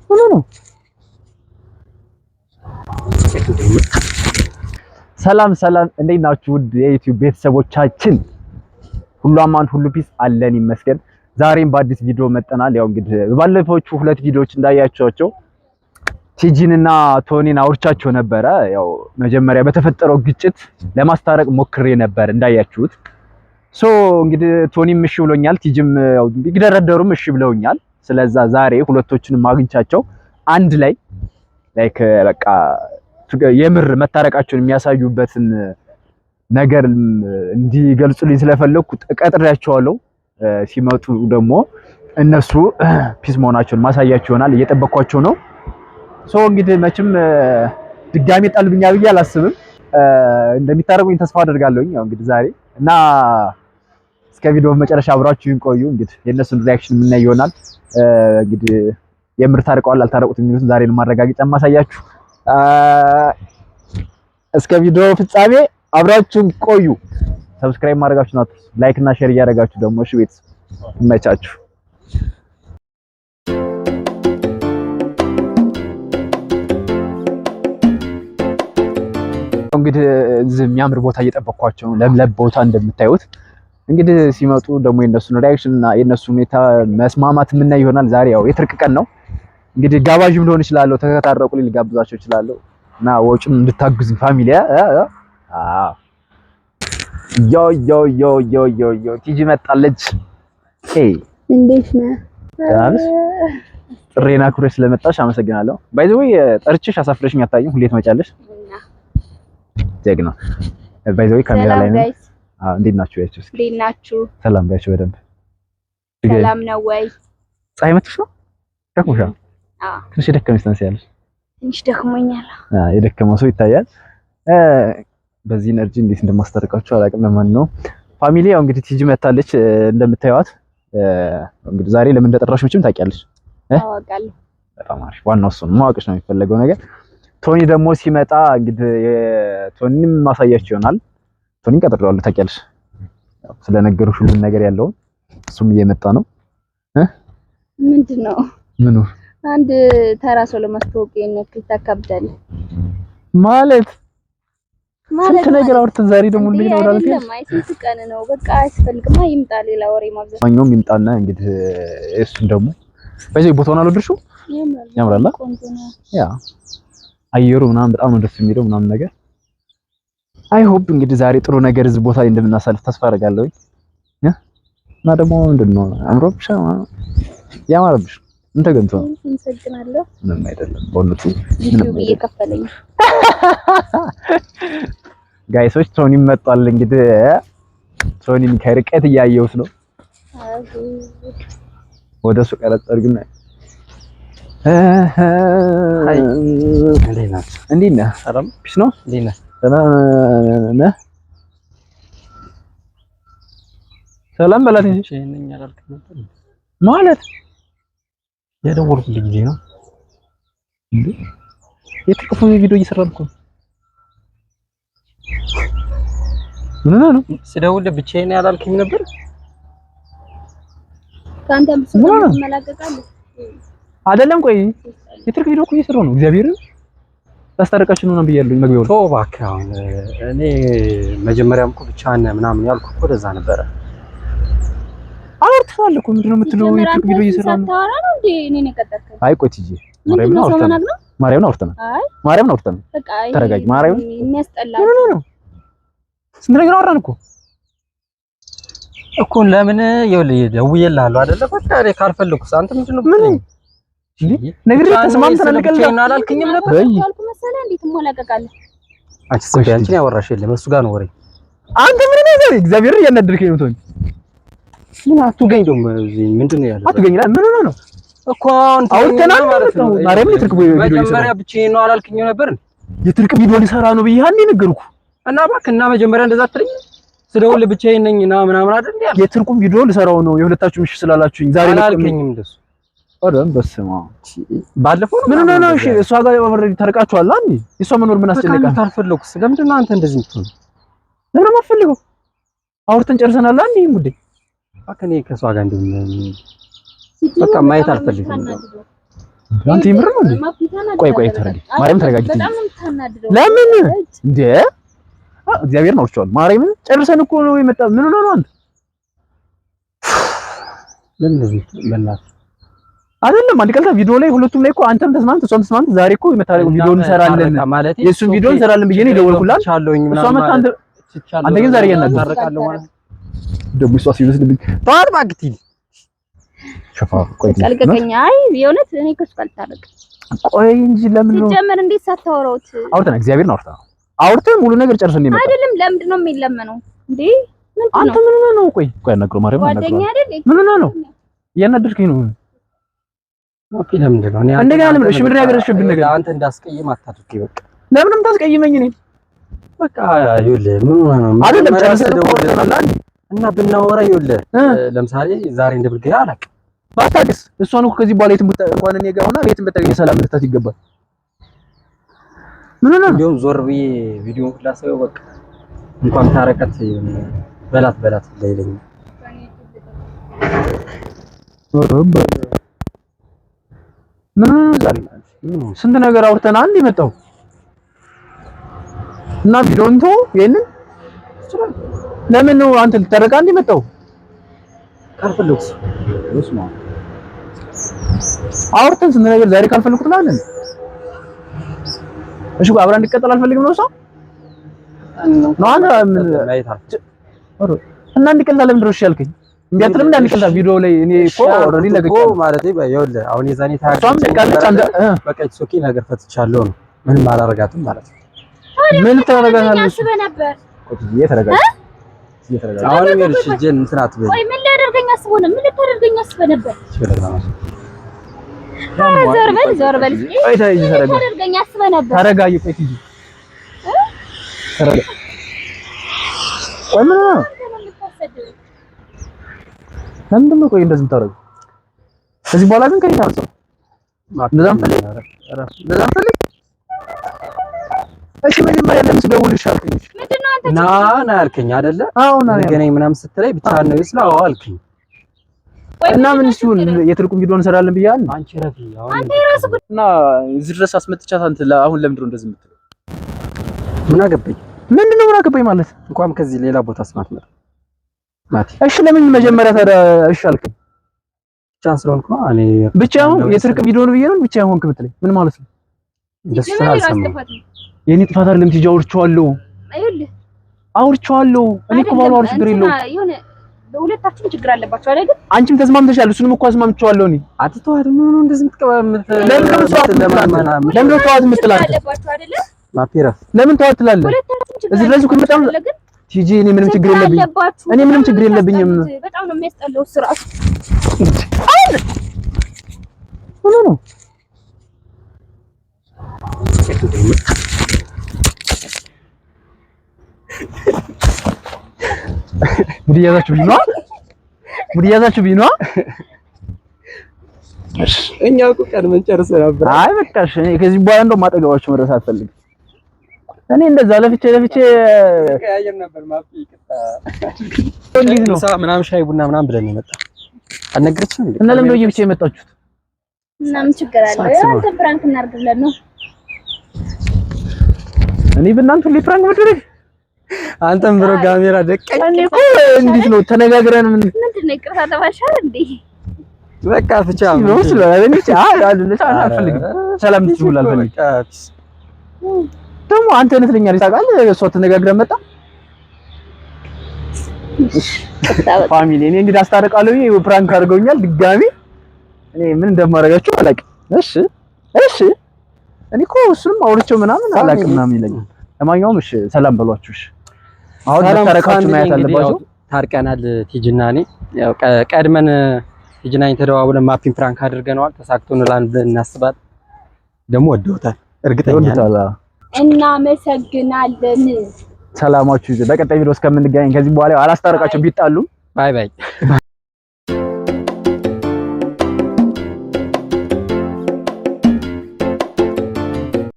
ነው። ሰላም እንዴት ናችሁ? ውድ የዩቲዩብ ቤተሰቦቻችን ሁሉ አማን ሁሉ ፒስ አለን ይመስገን። ዛሬም በአዲስ ቪዲዮ መጠናል። ያው እንግዲህ ባለፈዎቹ ሁለት ቪዲዮዎች እንዳያችኋቸው ቲጂንና ቶኒን አውርቻቸው ነበረ። ያው መጀመሪያ በተፈጠረው ግጭት ለማስታረቅ ሞክሬ ነበር እንዳያችሁት። እንግዲህ ቶኒም እሺ ብሎኛል፣ ቲጂም ያው ቢደረደሩም እሺ ብለውኛል። ስለዛ ዛሬ ሁለቶቹንም አግኝቻቸው አንድ ላይ በቃ የምር መታረቃቸውን የሚያሳዩበትን ነገር እንዲገልጹልኝ ስለፈለኩ ቀጥሬያቸዋለሁ። ሲመጡ ደግሞ እነሱ ፒስ መሆናቸውን ማሳያቸው ይሆናል። እየጠበቅኳቸው ነው። እንግዲህ መቼም ድጋሜ ጠልብኛ ብዬ አላስብም። እንደሚታረቁኝ ተስፋ አደርጋለሁኝ። ያው እንግዲህ ዛሬ እና እስከ ቪዲዮ መጨረሻ አብራችሁን ቆዩ። እንግዲህ የእነሱን ሪአክሽን የምናይ ይሆናል። እንግዲህ የምር ታርቀዋል አልታረቁትም የሚሉትን ዛሬ ነው ማረጋገጫ ማሳያችሁ። እስከ ቪዲዮ ፍጻሜ አብራችሁን ቆዩ። ሰብስክራይብ ማድረጋችሁን አትርሱ። ላይክ እና ሼር እያደረጋችሁ ደግሞ እሺ ቤት ይመቻችሁ። እንግዲህ እዚህ የሚያምር ቦታ እየጠበቅኳቸው ነው። ለምለም ቦታ እንደምታዩት እንግዲህ ሲመጡ ደግሞ የነሱን ሪአክሽን እና የነሱን ሁኔታ መስማማት የምናይ ይሆናል። ዛሬ ያው የትርቅ ቀን ነው። እንግዲህ ጋባዥም ሊሆን ይችላል፣ ተከታረቁ ሊጋብዛቸው ይችላል እና ወጪም እንድታግዙ ፋሚሊ ዮ ቲጂ መጣለች። እንዴት ነህ? ጥሬና አክብረሽ ስለመጣሽ አመሰግናለሁ። ባይ ዘ ወይ ጠርቼሽ አሳፍረሽኝ አታውቂም። ሁሌ ትመጫለሽ። ጀግና ባይ ዘ ወይ ካሜራ ላይ ነው። እንዴት ናችሁ? ያችሁ እስኪ እንዴት ናችሁ? ሰላም ባያችሁ በደንብ ሰላም ነው ወይ? ፀሐይ መጥሽ ነው? ደክሞሻል? ትንሽ ደከመሽ ትመስያለሽ። ትንሽ ደክሞኛል። የደከመው ሰው ይታያል። በዚህ ኤነርጂ እንዴት እንደማስታርቃችሁ አላውቅም። ለማንኛውም ፋሚሊ ያው እንግዲህ ቲጂ መታለች እንደምታዩት። እንግዲህ ዛሬ ለምን እንደጠራሽ መቼም ታውቂያለሽ። አውቃለሁ። በጣም አሪፍ። ዋናው እሱ ነው፣ ማወቅሽ ነው የሚፈልገው ነገር። ቶኒ ደግሞ ሲመጣ እንግዲህ ቶኒንም ማሳያችሁ ይሆናል። ቶኒን ቀጥሬዋለሁ ታውቂያለሽ። ያው ስለነገሩሽ ሁሉን ነገር ያለውን እሱም እየመጣ ነው። ምንድነው? ምኑ? አንድ ተራ ሰው ለማስተዋወቅ የነክል ታካብዳለህ ማለት ስንት ነገር አውርተን ዛሬ ደግሞ እንደዚህ ነው ማለት ነው። ስንት ቀን ነው? በቃ አያስፈልግማ። ይምጣ ሌላ ወሬ ማብዛት። ማንኛውም ይምጣና እንግዲህ እሱን ደግሞ በዚህ ቦታውን አልወደድሽው? ያምራል። ያ አየሩ ምናምን በጣም ነው ደስ የሚለው ምናምን ነገር። አይ ሆፕ እንግዲህ ዛሬ ጥሩ ነገር እዚህ ቦታ ላይ እንደምናሳልፍ ተስፋ አደርጋለሁ። እና ደግሞ ምንድነው አምሮብሽ? ያማረብሽ ምን ተገንቶ ነው? እንሰግናለሁ። ምንም አይደለም በእውነቱ ምንም እየከፈለኝ ጋይሶች ቶኒም መጣል። እንግዲህ ቶኒን ከርቀት እያየሁት ነው። ወደሱ ቀረጥ አድርግና እንዴት ነህ? ሰላም ፒስ ነው። እንዴት ነህ? ሰላም በላት እንጂ ማለት የደወልኩልኝ ጊዜ ነው እንዴ? የትክፉ ቪዲዮ እየሰራን እኮ ምን ነው ስደውልልህ ብቻዬን ያላልከኝ ነበር? ካንተ ብቻ መላቀቃለህ አይደለም? ቆይ የትርክ ቪዲዮ እኮ እየሰራሁ ነው። እግዚአብሔር ታስታርቃችሁ ነው ብያለሁ መግቢያው። ቶ እባክህ አሁን እኔ መጀመሪያም እኮ ብቻህን ምናምን ያልኩህ እኮ ለዛ ነበረ። አውርተናል እኮ ምንድነው የምትለው? የትርክ ቪዲዮ እየሰራሁ ነው። ታወራ ነው እንዴ? እኔ ነኝ ቀጠርከኝ። አይ ቆይ ትጂ ማርያምን አውርተናል። በቃ ተረጋጊ። ማርያምን የሚያስጠላ ነው። ስንት ነገር አወራን እኮ ለምን ይኸውልህ ደውዬልሃለሁ አይደለ? በቃ እኔ ካልፈለኩስ አንተ ምንድነው ምን ነገር ተስማምተናል። ለቀልድ አላልከኝም ነበር ያልኩ መሰለህ? እንዴት ሞላቀቃለህ? አንቺን ያወራሽ የለም እሱ ጋር ነው ወሬ። አንተ ምን ነገር እግዚአብሔር እያናደርከኝ ነው። ቶኒ ምን አትገኝ ደግሞ ምንድነው ያለው? አትገኝ ምን ነው እኮ አንተ አውርተናል ማለት ነው። ማርያምን የትርክ ቪዲዮ መጀመሪያ ብቻዬን ነው አላልከኝም ነበር? የትርክ ቪዲዮ ሊሰራ ነው ብዬሃኔ ነገርኩህ እና እባክህ እና መጀመሪያ እንደዛ አትለኝ። ስደውል ብቻዬን ነኝ እና ምናምን አይደል እንዴ? የትርኩም ቪዲዮ ልሰራው ነው የሁለታችሁም እሺ ስላላችሁኝ ዛሬ አላልከኝም እንደሱ አረም በስማ ባለፈው ምን ነው? እሺ እሷ ጋር ኦልሬዲ ተርቃችኋል አንዴ። እሷ መኖር ምን አስጨነቀ? በቃ ታልፈለኩስ ለምንድን ነው አንተ እንደዚህ የምትሆን? ለምን ማፈልገው አውርተን ጨርሰናል አንዴ ሙዴ። በቃ እኔ ከሷ ጋር እንደምን በቃ ማየት አልፈልግም። አንተ ይምር ነው እንዴ? ቆይ ተረጋጊ፣ ማርያም ተረጋጊ። ለምን እንዴ? እግዚአብሔር ነው ወርቻለሁ። ማርያምን ጨርሰን እኮ ነው የመጣ። ምን ሆነ ነው አንተ? ለምን በእናትህ አይደለም አንድ ቀልታ ቪዲዮ ላይ ሁለቱም ላይ እኮ አንተም ተስማምተህ እሷም ተስማምተህ ዛሬ እኮ የመታረቁ ቪዲዮ እንሰራለን የእሱን ቪዲዮ እንሰራለን ብዬ ነው የደወልኩላት። እሷ መጣ አንተ ግን ዛሬ ያናገርካለሁ ማለት ደግሞ እሷ ሲመስልብኝ ታውቃለህ ባክቲ ሸፋ ቆይ ቀልቀቀኛ። አይ የእውነት እኔ ከሱ ካልታረቅ ቆይ እንጂ ለምን ነው ሲጀመር እንዴት ሳታወራውት አውርተን እግዚአብሔር ነው አውርተን ሙሉ ነገር ጨርሰን ነው አይደለም። ለምንድን ነው የሚለመነው እንዴ? አንተ ምን ነው? ቆይ ነግሮ ማርያም ጓደኛ አይደል? ምን ነው እያናደድከኝ ነው? ኦኬ ለምንድን ነው እንደገና ለምን? እሺ ምንድን ነው ያገረሽብኝ ነገር? አንተ እንዳስቀይም አታድርግ። በቃ ለምንም ታስቀይመኝ እኔ በቃ ይኸውልህ ምን ሆነ ነው አይደለም ጨርሰን ደውለናል እና ብናወራ ይኸውልህ ለምሳሌ ዛሬ እንደብልገና አላውቅም ባታውቅስ እሷን እኮ ከዚህ በኋላ የትም እንኳን እኔ ጋር ሆና የትም በተገኘ ሰላም ልትታት ይገባል። ምን ነው እንደውም ዞር ብዬ ቪዲዮውን ሁላ ሳየው በቃ እንኳን ታረቀት በላት ለይለኝ ምን ዛሬ ስንት ነገር አውርተን አንድ የመጣው እና ቪዲዮን ተው ይሄንን ለምን ነው አንተ ልታረቃ አንድ የመጣው? ካልፈለኩስ ወስማ አውርተን ስንት ነገር ዛሬ ካልፈለኩት ማለት ነው። እሺ አብረን እንድትቀጥል አልፈልግም ነው እሷ ነው አንተ ምን እና እንድትቀጥል ለምን ድሮሽ ያልከኝ? እንዴ አትልም እንዳንቀልታ ቪዲዮ ላይ እኔ እኮ ኦሬዲ ለገጨው ማለት ይኸውልህ አሁን የዛኔ በቃ ኦኬ ነገር ፈትቻለሁ ነው ምንም አላረጋትም ማለት ነው። ምን ተረጋጋለህ? አስበህ ነበር እየተረጋጋ አሁን ይኸውልሽ ጀን እንትን አትበይ። ቆይ ምን ሊያደርገኝ አስቦ ነው? ምን ልታደርገኝ አስበህ ነበር? ዞር በል ቆይ ተይኝ ተረጋጋ። ልታደርገኝ አስበህ ነበር? ተረጋጊ ቆይ ትይኝ ተረጋጋ። ቆይ ምን ነው ለምንድን ነው ቆይ እንደዚህ የምታደርገው? ከዚህ በኋላ ግን ከኔ ታውቃለህ እንደዛም ፈልግ እንደዛም ፈልግ። እሺ መጀመሪያ ለምን ስደውልልሽ አልከኝ? ምንድነው አንተ ና ያልከኝ አይደለ? አዎ ና ገናኝ ምናምን ስትለኝ ብቻ ነው ይስላ አልከኝ እና ምን ሲሆን የትልቁም ቪዲዮ እንሰራለን ብያለሁ። አንቺ ረፊ አሁን አንተ የራስህ እና እዚህ ድረስ አስመጥቻት አንተ አሁን ለምንድን ነው እንደዚህ የምትለው? ምን አገባኝ? ምንድነው ምን አገባኝ ማለት? እንኳን ከዚህ ሌላ ቦታ ስማት ነው ማቲ። እሺ ለምን መጀመሪያ ታዲያ እሺ አልከኝ? ቻንስ ስለሆንኩ ነው እኔ ብቻ አሁን የትልቅ ቪዲዮ ነው ብዬ ነው ብቻ ሆንክ ብትለኝ ምን ማለት ነው? ደስ አልሰማም። የኔ ጥፋት አይደለም ትይጂ አውርቼዋለሁ። አይደል አውርቼዋለሁ። እኔ እኮ ባሏ ችግር የለውም። የሆነ በሁለታችሁም ችግር አለባችሁ አይደል? አንቺም ተስማምተሻል፣ እሱንም እኮ አስማምቼዋለሁ። እኔ አትተዋት ምን ነው እንደዚህ የምትቀበል ለምን ተዋት የምትላት ማፒራ ለምን ተዋት ትላለህ? እዚህ ድረስ እኮ በጣም ቲጂ እኔ ምንም ችግር የለብኝም። እኔ ምንም ችግር የለብኝም። በጣም ነው የሚያስጠላው ስርዓቱ። ነው ሙድ ያዛችሁ ቢኗ እኛ እኮ ቀድመን ጨርሰን ነበር። አይ በቃሽ እኔ ከዚህ በኋላ እንደው ማጠገባችሁ መድረስ አልፈልግም። እኔ እንደዛ ለፍቼ ያየር ነበር ማፊ ቅጣ ምናምን ሻይ ቡና ምናምን ብለን ነው የመጣ አልነገረችም እንዴ? እና ለምን ነው ብቻ የመጣችሁት? እና ምን ችግር አለ? አንተ ፕራንክ እናድርግለን ነው። እኔ በእናንተ ሁሌ ፕራንክ መደረግ አንተም ብሮ ካሜራ ደቀኝ። እኔ እኮ እንዴት ነው ተነጋግረን ምንድን ነው ይቅርታ ተባሻል እንዴ? በቃ ፍቻ ነው ስለዚህ ብቻ አልፈልግም። ሰላም ትሁን አልፈልግም። ደግሞ አንተ ነትለኛለህ ታውቃለህ። እሷ ተነጋግረን መጣ ፋሚሊ። እኔ እንግዲህ አስታርቃለሁ ብዬ ፕራንክ አድርገውኛል ድጋሚ። እኔ ምን እንደማደርጋቸው አላውቅም። እሺ እኔ እኮ እሱንም አውርቼው ምናምን አላውቅም ምናምን ይለኛል። ለማንኛውም እሺ ሰላም በሏችሁ። እሺ አሁን ተረካችሁ ማየት አለባችሁ። ታርቀናል ቲጂና እኔ ያው ቀድመን ቲጂና ተደዋውለን ማፒን ፕራንክ አድርገናል። ተሳክቶናል ብለን እናስባለን። ደግሞ ወደውታል እርግጠኛ ነኝ። እናመሰግናለን። ሰላማችሁ ይዘ በቀጣይ ቪዲዮ እስከምንገናኝ ከዚህ በኋላ አላስታርቃቸው ቢጣሉ ባይ ባይ።